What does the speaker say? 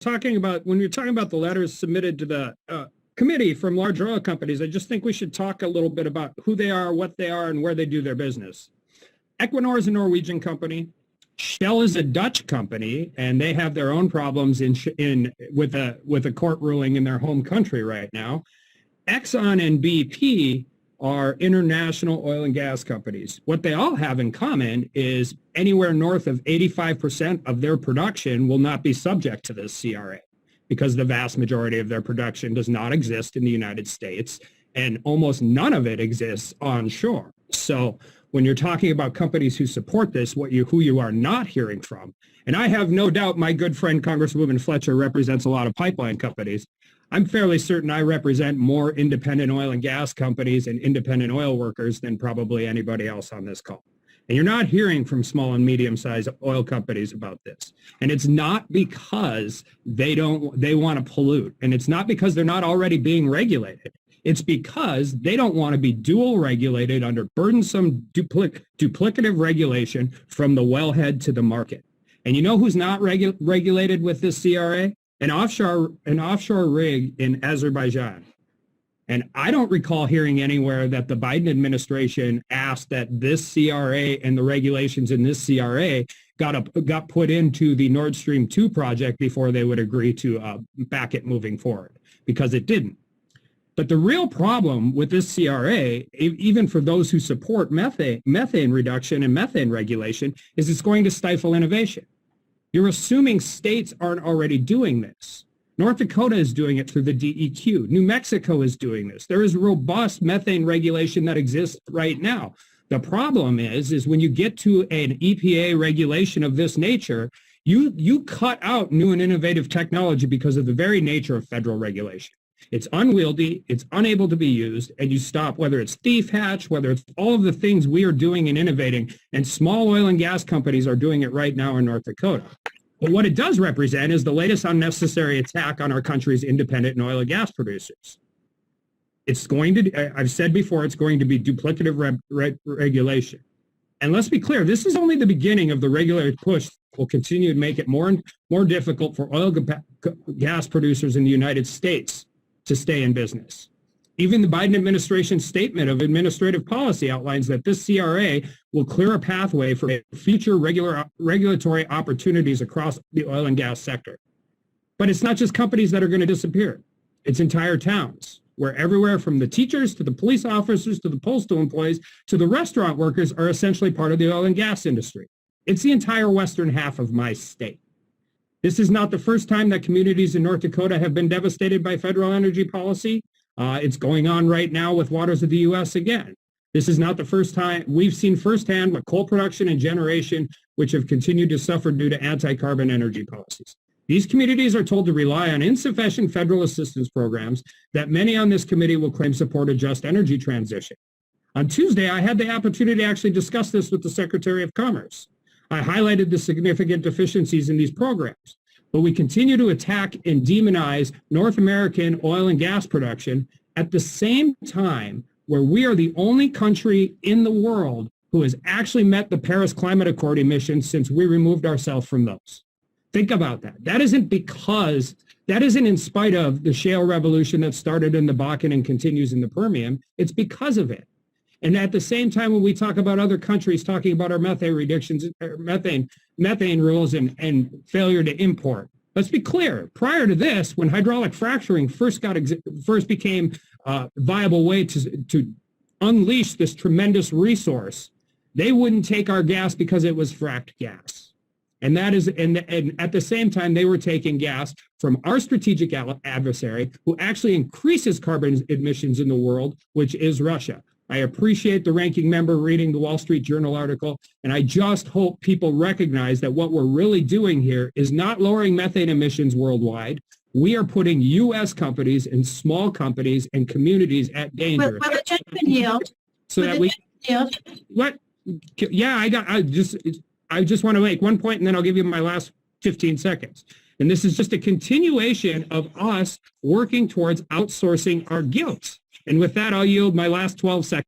talking about the letters submitted to the committee from large oil companies, I just think we should talk a little bit about who they are, what they are, and where they do their business. Equinor is a Norwegian company. Shell is a Dutch company, and they have their own problems with a court ruling in their home country right now. Exxon and BP are international oil and gas companies. What they all have in common is anywhere north of 85% of their production will not be subject to this CRA, because the vast majority of their production does not exist in the United States, and almost none of it exists onshore. So when you're talking about companies who support this, who you are not hearing from, and I have no doubt my good friend Congresswoman Fletcher represents a lot of pipeline companies. I'm fairly certain I represent more independent oil and gas companies and independent oil workers than probably anybody else on this call. And you're not hearing from small and medium-sized oil companies about this. And it's not because they want to pollute. And it's not because they're not already being regulated. It's because they don't want to be dual regulated under burdensome duplicative regulation from the wellhead to the market. And you know who's not regulated with this CRA? An offshore rig in Azerbaijan. And I don't recall hearing anywhere that the Biden administration asked that this CRA and the regulations in this CRA got put into the Nord Stream 2 project before they would agree to back it moving forward, because it didn't. But the real problem with this CRA, even for those who support methane reduction and methane regulation, is it's going to stifle innovation. You're assuming states aren't already doing this. North Dakota is doing it through the DEQ. New Mexico is doing this. There is robust methane regulation that exists right now. The problem is when you get to an EPA regulation of this nature, you cut out new and innovative technology because of the very nature of federal regulation. It's unwieldy, it's unable to be used, and you stop, whether it's thief hatch, whether it's all of the things we are doing and innovating, and small oil and gas companies are doing it right now in North Dakota. But what it does represent is the latest unnecessary attack on our country's independent oil and gas producers. It's going to, I've said before, it's going to be duplicative regulation. And let's be clear, this is only the beginning of the regulatory push that will continue to make it more and more difficult for oil gas producers in the United States to stay in business. Even the Biden administration's statement of administrative policy outlines that this CRA will clear a pathway for future regulatory opportunities across the oil and gas sector. But it's not just companies that are going to disappear. It's entire towns, where everywhere from the teachers to the police officers to the postal employees to the restaurant workers are essentially part of the oil and gas industry. It's the entire western half of my state. This is not the first time that communities in North Dakota have been devastated by federal energy policy. It's going on right now with waters of the U.S. again. This is not the first time. We've seen firsthand what coal production and generation, which have continued to suffer due to anti-carbon energy policies. These communities are told to rely on insufficient federal assistance programs that many on this committee will claim support a just energy transition. On Tuesday, I had the opportunity to actually discuss this with the Secretary of Commerce. I highlighted the significant deficiencies in these programs, but we continue to attack and demonize North American oil and gas production at the same time where we are the only country in the world who has actually met the Paris Climate Accord emissions since we removed ourselves from those. Think about that. That isn't in spite of the shale revolution that started in the Bakken and continues in the Permian. It's because of it. And at the same time, when we talk about other countries talking about our methane reductions, methane rules and failure to import, let's be clear. Prior to this, when hydraulic fracturing first became a viable way to unleash this tremendous resource, they wouldn't take our gas because it was fracked gas. And that is, and at the same time, they were taking gas from our strategic adversary, who actually increases carbon emissions in the world, which is Russia. I appreciate the ranking member reading the Wall Street Journal article, and I just hope people recognize that what we're really doing here is not lowering methane emissions worldwide. We are putting U.S. companies and small companies and communities at danger. Will the gentleman yield? So that we yield? What? Yeah, I just want to make one point, and then I'll give you my last 15 seconds. And this is just a continuation of us working towards outsourcing our guilt. And with that, I'll yield my last 12 seconds.